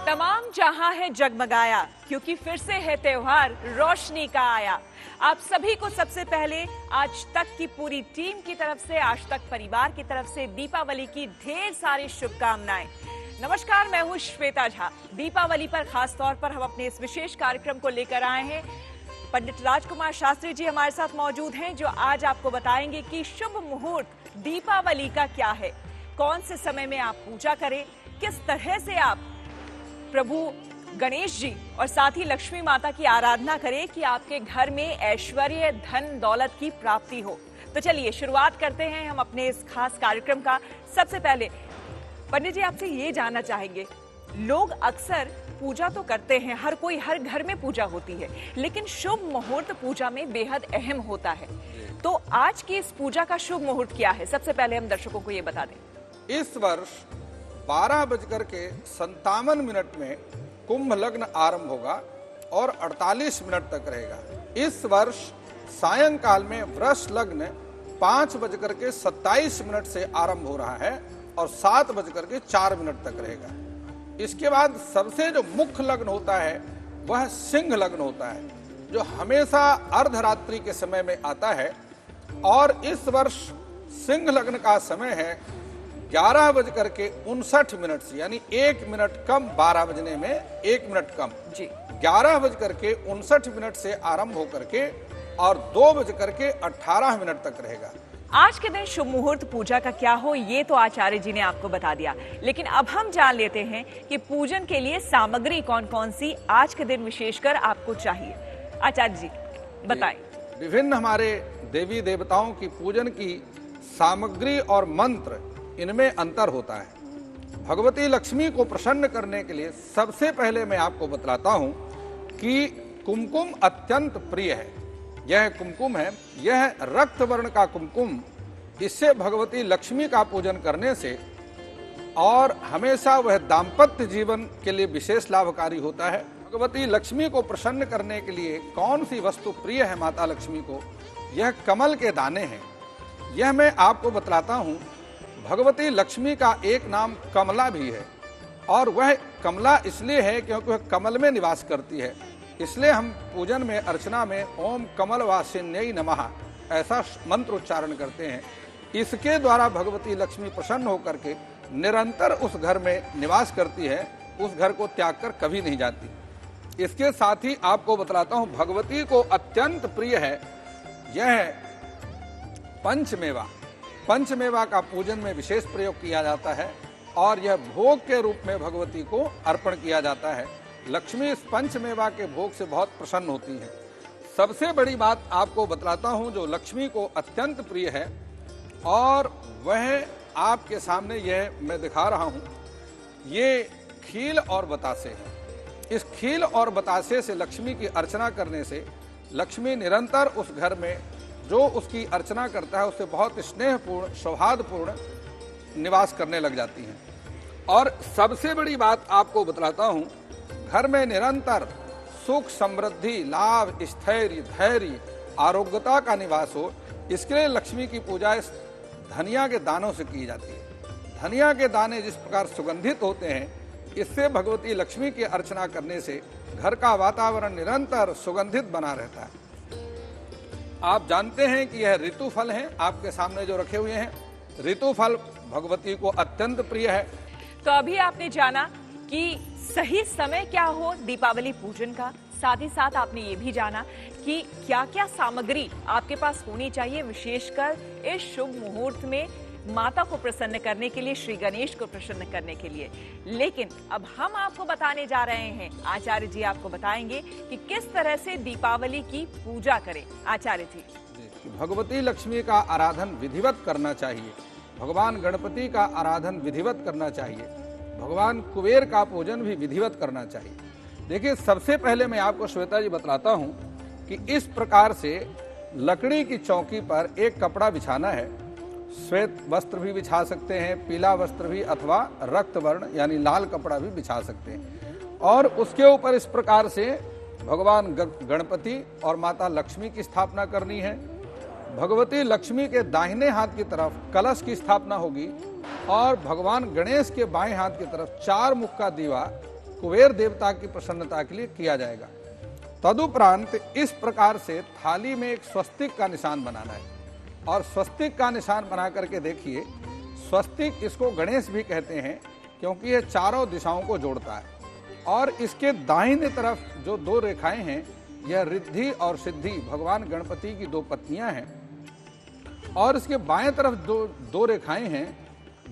तमाम जहां है जगमगाया, क्योंकि फिर से है त्योहार रोशनी का आया। आप सभी को सबसे पहले आज तक की पूरी टीम की तरफ से, आज तक परिवार की तरफ से दीपावली की ढेर सारी शुभकामनाएं। नमस्कार, मैं हूं श्वेता झा। दीपावली पर खास तौर पर हम अपने इस विशेष कार्यक्रम को लेकर आए हैं। पंडित राजकुमार शास्त्री जी हमारे साथ मौजूद हैं, जो आज आपको बताएंगे कि शुभ मुहूर्त दीपावली का क्या है, कौन से समय में आप पूजा करें, किस तरह से आप प्रभु गणेश जी और साथ ही लक्ष्मी माता की आराधना करें कि आपके घर में ऐश्वर्य, धन, दौलत की प्राप्ति हो। तो चलिए शुरुआत करते हैं हम अपने इस खास कार्यक्रम का। सबसे पहले पंडित जी आपसे ये जानना चाहेंगे, लोग अक्सर पूजा तो करते हैं, हर कोई हर घर में पूजा होती है, लेकिन शुभ मुहूर्त पूजा में बेहद अहम होता है। तो आज की इस पूजा का शुभ मुहूर्त क्या है, सबसे पहले हम दर्शकों को ये बता दें। इस वर्ष 12:57 में कुंभ लग्न आरंभ होगा और 48 मिनट तक रहेगा। इस वर्ष सायंकाल में वृष लग्न 5:27 से आरंभ हो रहा है और 7:04 तक रहेगा। इसके बाद सबसे जो मुख्य लग्न होता है वह सिंह लग्न होता है, जो हमेशा अर्धरात्रि के समय में आता है। और इस वर्ष सिंह लग्न का समय है 11:59 से, यानी 1 मिनट कम, 12 बजने में 1 मिनट कम जी, 11:59 से आरंभ होकर के और 2:18 तक रहेगा। आज के दिन शुभ मुहूर्त पूजा का क्या हो, ये तो आचार्य जी ने आपको बता दिया, लेकिन अब हम जान लेते हैं कि पूजन के लिए सामग्री कौन कौन सी आज के दिन विशेषकर आपको चाहिए। आचार्य जी बताएं। विभिन्न हमारे देवी देवताओं की पूजन की सामग्री और मंत्र, इनमें अंतर होता है। भगवती लक्ष्मी को प्रसन्न करने के लिए सबसे पहले मैं आपको बतलाता हूं कि कुमकुम अत्यंत प्रिय है। यह कुमकुम है, यह रक्त वर्ण का कुमकुम, इससे भगवती लक्ष्मी का पूजन करने से और हमेशा वह दाम्पत्य जीवन के लिए विशेष लाभकारी होता है। भगवती लक्ष्मी को प्रसन्न करने के लिए कौन सी वस्तु प्रिय है माता लक्ष्मी को, यह कमल के दाने हैं। यह मैं आपको बतलाता हूँ। भगवती लक्ष्मी का एक नाम कमला भी है, और वह कमला इसलिए है क्योंकि वह कमल में निवास करती है। इसलिए हम पूजन में, अर्चना में ओम कमल वासिन्यै नमः ऐसा मंत्र उच्चारण करते हैं। इसके द्वारा भगवती लक्ष्मी प्रसन्न होकर के निरंतर उस घर में निवास करती है, उस घर को त्याग कर कभी नहीं जाती। इसके साथ ही आपको बतलाता हूँ, भगवती को अत्यंत प्रिय है यह पंचमेवा। पंचमेवा का पूजन में विशेष प्रयोग किया जाता है और यह भोग के रूप में भगवती को अर्पण किया जाता है। लक्ष्मी इस पंचमेवा के भोग से बहुत प्रसन्न होती है। सबसे बड़ी बात आपको बतलाता हूं जो लक्ष्मी को अत्यंत प्रिय है, और वह आपके सामने यह मैं दिखा रहा हूं। ये खील और बतासे है। इस खील और बतासे से लक्ष्मी की अर्चना करने से लक्ष्मी निरंतर उस घर में जो उसकी अर्चना करता है उससे बहुत स्नेहपूर्ण, सौहार्दपूर्ण निवास करने लग जाती हैं। और सबसे बड़ी बात आपको बतलाता हूँ, घर में निरंतर सुख, समृद्धि, लाभ, स्थैर्य, धैर्य, आरोग्यता का निवास हो, इसके लिए लक्ष्मी की पूजा इस धनिया के दानों से की जाती है। धनिया के दाने जिस प्रकार सुगंधित होते हैं, इससे भगवती लक्ष्मी की अर्चना करने से घर का वातावरण निरंतर सुगंधित बना रहता है। आप जानते हैं कि यह ऋतु फल हैं, आपके सामने जो रखे हुए हैं। ऋतु फल भगवती को अत्यंत प्रिय है। तो अभी आपने जाना कि सही समय क्या हो दीपावली पूजन का, साथ ही साथ आपने ये भी जाना कि क्या क्या सामग्री आपके पास होनी चाहिए, विशेषकर इस शुभ मुहूर्त में माता को प्रसन्न करने के लिए, श्री गणेश को प्रसन्न करने के लिए। लेकिन अब हम आपको बताने जा रहे हैं, आचार्य जी आपको बताएंगे कि किस तरह से दीपावली की पूजा करें। आचार्य जी। भगवती लक्ष्मी का आराधन विधिवत करना चाहिए, भगवान गणपति का आराधन विधिवत करना चाहिए, भगवान कुबेर का पूजन भी विधिवत करना चाहिए। देखिए, सबसे पहले मैं आपको श्वेता जी बतलाता हूँ कि इस प्रकार से लकड़ी की चौकी पर एक कपड़ा बिछाना है। श्वेत वस्त्र भी बिछा सकते हैं, पीला वस्त्र भी, अथवा रक्त वर्ण यानी लाल कपड़ा भी बिछा सकते हैं। और उसके ऊपर इस प्रकार से भगवान गणपति और माता लक्ष्मी की स्थापना करनी है। भगवती लक्ष्मी के दाहिने हाथ की तरफ कलश की स्थापना होगी और भगवान गणेश के बाएं हाथ की तरफ 4 मुख का दीवा कुबेर देवता की प्रसन्नता के लिए किया जाएगा। तदुपरांत इस प्रकार से थाली में एक स्वस्तिक का निशान बनाना है, और स्वस्तिक का निशान बना करके देखिए, स्वस्तिक इसको गणेश भी कहते हैं क्योंकि ये चारों दिशाओं को जोड़ता है, और इसके दाहिने तरफ जो दो रेखाएं हैं, यह रिद्धि और सिद्धि भगवान गणपति की दो पत्नियां हैं, और इसके बाएं तरफ दो रेखाएं हैं,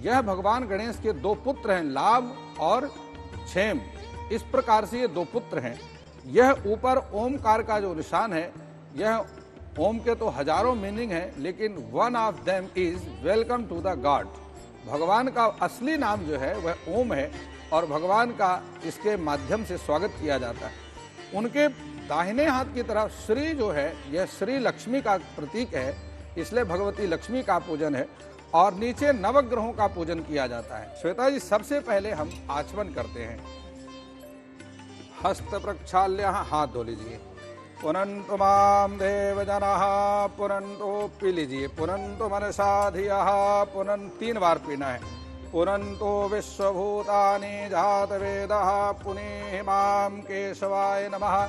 यह भगवान गणेश के दो पुत्र हैं, लाभ और क्षेम। इस प्रकार से ये दो पुत्र हैं। यह ऊपर ओमकार का जो निशान है, यह ओम के तो हजारों मीनिंग है, लेकिन one of them is welcome to the god. भगवान का असली नाम जो है वह ओम है, और भगवान का इसके माध्यम से स्वागत किया जाता है। उनके दाहिने हाथ की तरफ श्री जो है, यह श्री लक्ष्मी का प्रतीक है, इसलिए भगवती लक्ष्मी का पूजन है, और नीचे नवग्रहों का पूजन किया जाता है। श्वेता जी, सबसे पहले हम आचमन करते हैं। हस्त प्रक्षाल्य, हाथ धो लीजिए। पुनन्तु मां देवजनः पुनन्तु, पी लीजिए। पुनन्तु मनसा धियः, पुनन्त 3 बार पीना है। पुनन्तु विश्वभूतानि जातवेदः, पुनीहि मां केशवाय नमः,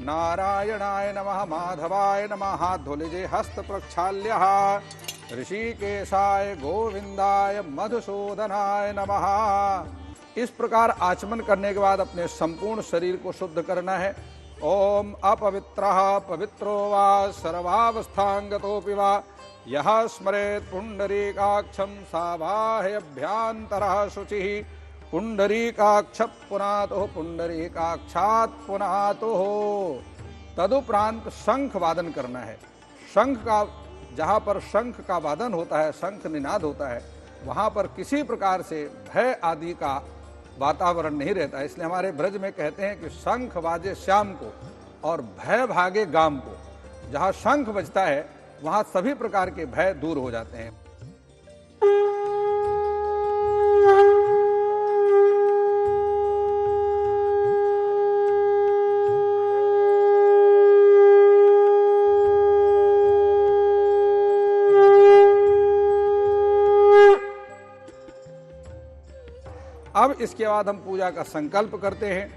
नारायणाय नमः, माधवाय नमः। हाथ धो लीजिए। हस्त प्रक्षाल्य, ऋषिकेशाय गोविंदाय मधुसूदनाय नमः। इस प्रकार आचमन करने के बाद अपने संपूर्ण शरीर को शुद्ध करना है। ओम अपवित्रः पवित्रो वा सर्वावस्थांगतोऽपि वा यः स्मरेत् पुंडरीकाक्षं सावाह्यभ्यान्तरः शुचिः पुंडरीकाक्ष पुनातुः पुंडरीकाक्षात् पुनातुः। तदुपरांत शंख वादन करना है। शंख का, जहाँ पर शंख का वादन होता है, शंख निनाद होता है, वहाँ पर किसी प्रकार से भय आदि का वातावरण नहीं रहता है। इसलिए हमारे ब्रज में कहते हैं कि शंख बाजे श्याम को और भय भागे गाम को। जहाँ शंख बजता है वहाँ सभी प्रकार के भय दूर हो जाते हैं। अब इसके बाद हम पूजा का संकल्प करते हैं।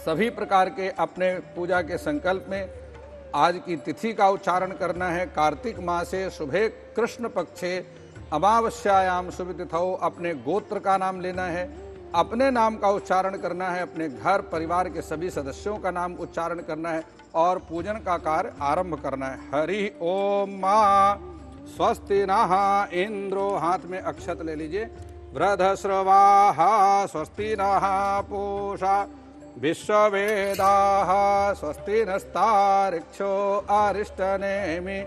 सभी प्रकार के अपने पूजा के संकल्प में आज की तिथि का उच्चारण करना है। कार्तिक मासे शुभे कृष्ण पक्षे अमावस्यायाम शुभ तिथौ, अपने गोत्र का नाम लेना है, अपने नाम का उच्चारण करना है, अपने घर परिवार के सभी सदस्यों का नाम उच्चारण करना है, और पूजन का कार्य आरंभ करना है। हरि ओम मा स्वस्ति नः इंद्रो, हाथ में अक्षत ले लीजिए। वृधश्रवाः स्वस्ति नः पूषा विश्ववेदाः स्वस्ति नस्तार्क्ष्यो अरिष्टनेमि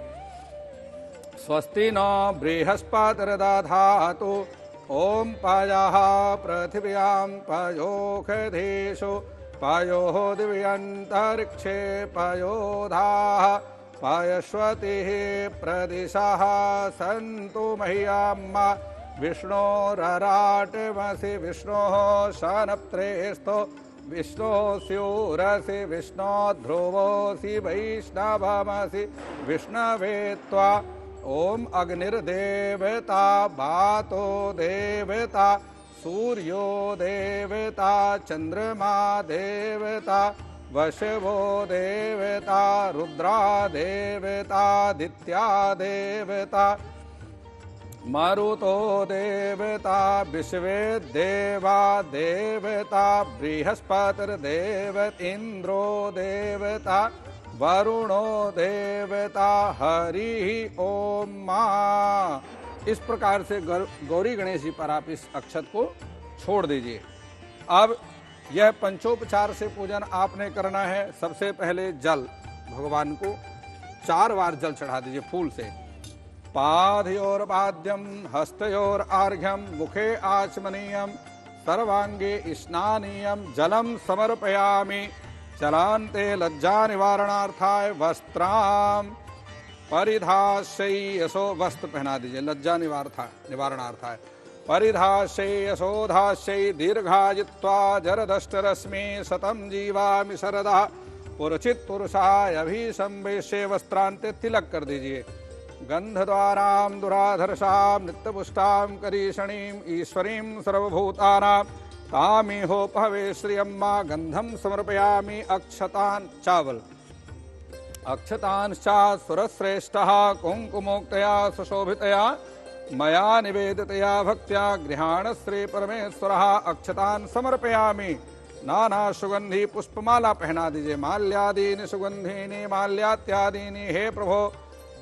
स्वस्ति नो बृहस्पतिर्दधातु। ओम पायाः पृथिव्यां पयोषधीषु पयोः दिव्यन्तरिक्षे पयोधाः पयस्वतिः प्रदिशः सन्तु मह्यम् विष्णोरराटमसि विष्णोः शनप्त्रेस्तो विष्णोः स्यूरसि विष्णो ध्रुवोऽसि वैष्णवमसि विष्णवे त्वा। ओम अग्निर्देवता वातो देवता सूर्यो देवता चंद्रमा देवता वशवो देवता रुद्रा देवता दित्या देवता मारुतो देवता विश्वे देवा देवता बृहस्पतिर्देव इंद्रो देवता वरुणो देवता हरि ओम मा। इस प्रकार से गौरी गणेश जी पर आप इस अक्षत को छोड़ दीजिए। अब यह पंचोपचार से पूजन आपने करना है। सबसे पहले जल, भगवान को 4 बार जल चढ़ा दीजिए फूल से। पादयोर्पाद्यम हस्तयोर आर्घ्यम मुखे आचमनीयम सर्वांगे स्नानीयम जलम समर्पयामि। चलान्ते लज्जा निवारणार्थाय वस्त्राम परिधास्यैयसो, वस्त्र पहना दीजिए लज्जा निवारणार्थाय। परिधास्यैयसोधास्यै दीर्घायित्वा जरदष्टरश्मि शतं जीवामि शरदः। पुरचित पुरुषाय अभिसंवेश्य वस्त्रांते तिलक कर दीजिए। गंधद्वारां दुराधर्षां नित्यपुष्टां करीषणीं ईश्वरीं सर्वभूतानां तामिहोपहवे श्रियम्मा गंधम समर्पयामि अक्षतान् चावल अक्षतांश्चा सुरश्रेष्ठः कुंकुमोक्तया सुशोभितया मया निवेदितया भक्त्या गृहाण श्री परमेश्वरः अक्षतान् समर्पयामि। नाना सुगंधी पुष्पमाला पहना दीजिए। माल्यादीनि सुगंधीनि माल्यात्यादीनि हे प्रभो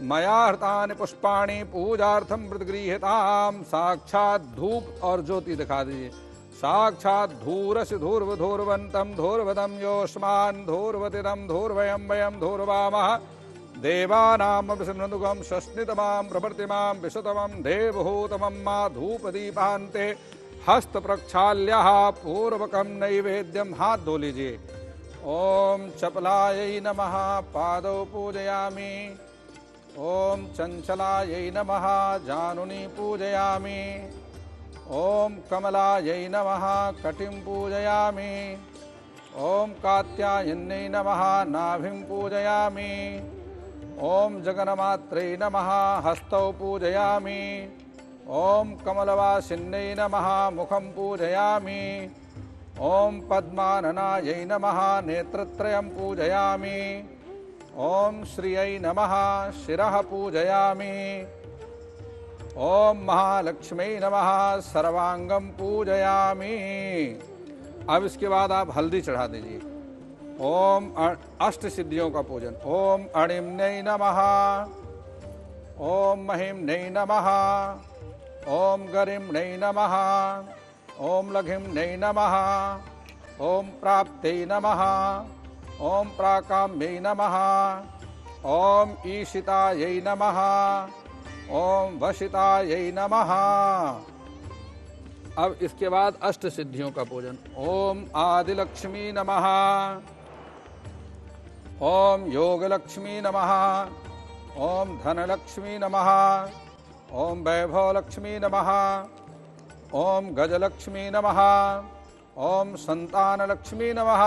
मया हृतानि पुष्पाणि पूजार्थं प्रतिगृह्यताम्। साक्षात धूप और ज्योति दिखा दीजिए। साक्षात धूरसि धूर्वधूर्वन्तं धूर्वदं योष्मान् धूर्वतिदं धूर्वयं वयं धूर्वामः। देवानामपि सिमृदुगं शस्नितमां प्रभृतिमां विशतमं देवहूतमं मा धूपदीपान्ते हस्त प्रक्षाल्यः पूर्वकं नैवेद्यं। हाथ धो लीजिए। ओम चपलायै नमः पादौ पूजयामि। ओम चंचलायै नमः जानुनी पूजयामि। ओम कमलायै नमः कटिं पूजयामि। ओम कात्यायन्यै नमः नाभिं पूजयामि। ओम जगन्मात्रै नमः हस्तौ पूजयामि। ओम कमलवासिन्यै नमः मुखं पूजयामि। ओम पद्माननायै नमः नेत्रत्रयं पूजयामि। ओम श्रियै नमः शिरः पूजयामि। ओम महालक्ष्मी नमः सर्वांगम पूजयामि। अब इसके बाद आप हल्दी चढ़ा दीजिए। ओम अष्ट सिद्धियों का पूजन। ओम अणिम्नै नमः। ओम महिम्नै नमः। ओम गरिम्नै नमः। ओम लघिम्नै नमः। ओम प्राप्त्यै नमः। ओम प्राकाम्यै नमः। ओम ईशितायै नमः। ओम वशितायै नमः। अब इसके बाद अष्ट सिद्धियों का पूजन। ओम आदिलक्ष्मी नमः। ओम योगलक्ष्मी नमः। ओम धनलक्ष्मी नमः। ओम वैभवलक्ष्मी नमः। ओम गजलक्ष्मी नमः। ओम संतानलक्ष्मी नमः।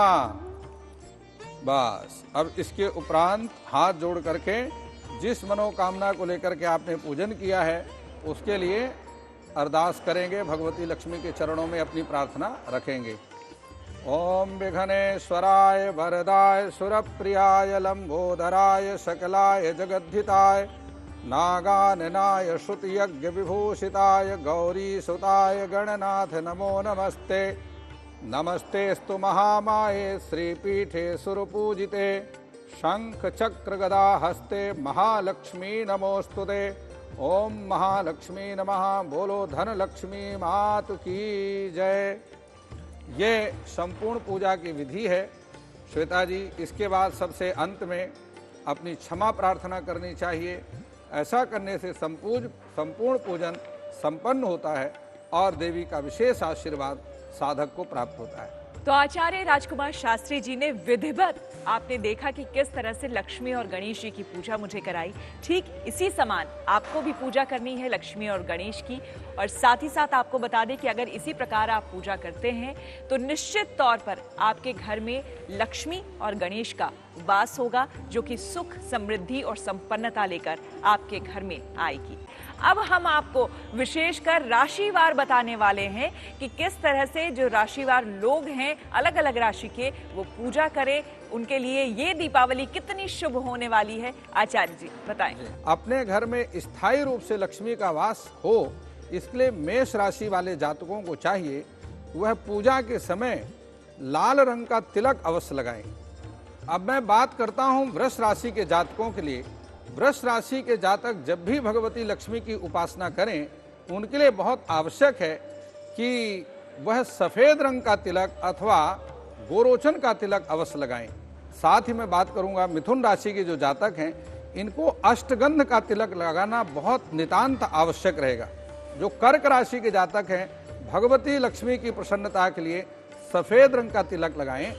बस अब इसके उपरांत हाथ जोड़ करके जिस मनोकामना को लेकर के आपने पूजन किया है उसके लिए अरदास करेंगे। भगवती लक्ष्मी के चरणों में अपनी प्रार्थना रखेंगे। ओम विघ्नेश्वराय वरदाय सुरप्रियाय लंबोदराय सकलाय जगद्धिताय नागाननाय श्रुतियज्ञ विभूषिताय गौरी सुताय गणनाथ नमो नमस्ते। नमस्तेस्तु महामाये श्रीपीठे सुरपूजिते शंख चक्र गदा हस्ते महालक्ष्मी नमोस्तुते। ओम महालक्ष्मी नमः। बोलो धन लक्ष्मी मात की जय। ये संपूर्ण पूजा की विधि है श्वेता जी। इसके बाद सबसे अंत में अपनी क्षमा प्रार्थना करनी चाहिए। ऐसा करने से संपूर्ण पूजन संपन्न होता है और देवी का विशेष आशीर्वाद साधक को प्राप्त होता है। तो आचार्य राजकुमार शास्त्री जी ने विधिवत आपने देखा कि किस तरह से लक्ष्मी और गणेश जी की पूजा मुझे कराई। ठीक इसी समान आपको भी पूजा करनी है लक्ष्मी और गणेश की। और साथ ही साथ आपको बता दें कि अगर इसी प्रकार आप पूजा करते हैं तो निश्चित तौर पर आपके घर में लक्ष्मी और गणेश का वास होगा, जो कि सुख समृद्धि और संपन्नता लेकर आपके घर में आएगी। अब हम आपको विशेषकर राशिवार बताने वाले हैं कि किस तरह से जो राशिवार लोग हैं अलग अलग राशि के वो पूजा करें। उनके लिए ये दीपावली कितनी शुभ होने वाली है, आचार्य जी बताएं। अपने घर में स्थायी रूप से लक्ष्मी का वास हो, इसके लिए मेष राशि वाले जातकों को चाहिए वह पूजा के समय लाल रंग का तिलक अवश्य लगाएं। अब मैं बात करता हूं वृष राशि के जातकों के लिए। वृष राशि के जातक जब भी भगवती लक्ष्मी की उपासना करें उनके लिए बहुत आवश्यक है कि वह सफेद रंग का तिलक अथवा गोरोचन का तिलक अवश्य लगाएं। साथ ही मैं बात करूंगा मिथुन राशि के जो जातक हैं इनको अष्टगंध का तिलक लगाना बहुत नितांत आवश्यक रहेगा। जो कर्क राशि के जातक हैं भगवती लक्ष्मी की प्रसन्नता के लिए सफेद रंग का तिलक लगाएं।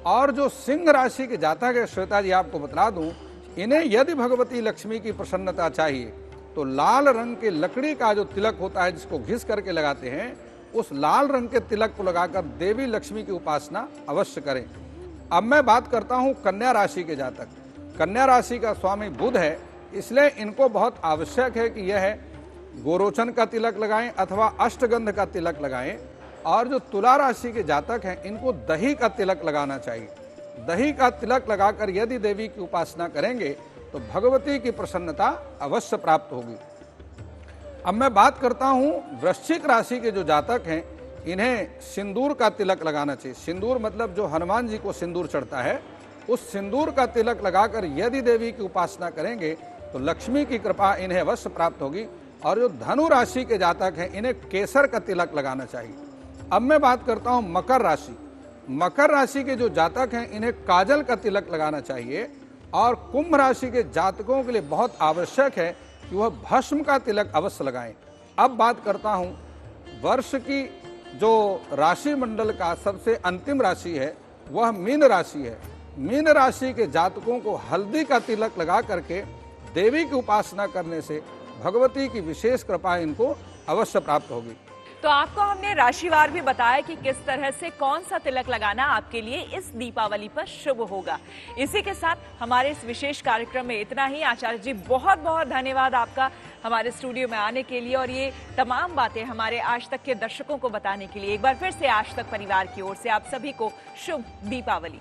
और जो सिंह राशि के जातक है श्वेता जी आपको बता दूं, इन्हें यदि भगवती लक्ष्मी की प्रसन्नता चाहिए तो लाल रंग के लकड़ी का जो तिलक होता है जिसको घिस करके लगाते हैं उस लाल रंग के तिलक को लगाकर देवी लक्ष्मी की उपासना अवश्य करें। अब मैं बात करता हूं कन्या राशि के जातक। कन्या राशि का स्वामी बुध है, इसलिए इनको बहुत आवश्यक है कि यह गोरोचन का तिलक लगाएं अथवा अष्टगंध का तिलक लगाएं। और जो तुला राशि के जातक हैं इनको दही का तिलक लगाना चाहिए। दही का तिलक लगाकर यदि देवी की उपासना करेंगे तो भगवती की प्रसन्नता अवश्य प्राप्त होगी। अब मैं बात करता हूं वृश्चिक राशि के जो जातक हैं इन्हें सिंदूर का तिलक लगाना चाहिए। सिंदूर मतलब जो हनुमान जी को सिंदूर चढ़ता है, उस सिंदूर का तिलक लगाकर यदि देवी की उपासना करेंगे तो लक्ष्मी की कृपा इन्हें अवश्य प्राप्त होगी। और जो धनु राशि के जातक हैं इन्हें केसर का तिलक लगाना चाहिए। अब मैं बात करता हूं मकर राशि। मकर राशि के जो जातक हैं इन्हें काजल का तिलक लगाना चाहिए। और कुंभ राशि के जातकों के लिए बहुत आवश्यक है कि वह भस्म का तिलक अवश्य लगाएं। अब बात करता हूं वर्ष की जो राशि मंडल का सबसे अंतिम राशि है वह मीन राशि है। मीन राशि के जातकों को हल्दी का तिलक लगा करके देवी की उपासना करने से भगवती की विशेष कृपा इनको अवश्य प्राप्त होगी। तो आपको हमने राशिवार भी बताया कि किस तरह से कौन सा तिलक लगाना आपके लिए इस दीपावली पर शुभ होगा। इसी के साथ हमारे इस विशेष कार्यक्रम में इतना ही। आचार्य जी बहुत बहुत धन्यवाद आपका हमारे स्टूडियो में आने के लिए और ये तमाम बातें हमारे आज तक के दर्शकों को बताने के लिए। एक बार फिर से आज तक परिवार की ओर से आप सभी को शुभ दीपावली।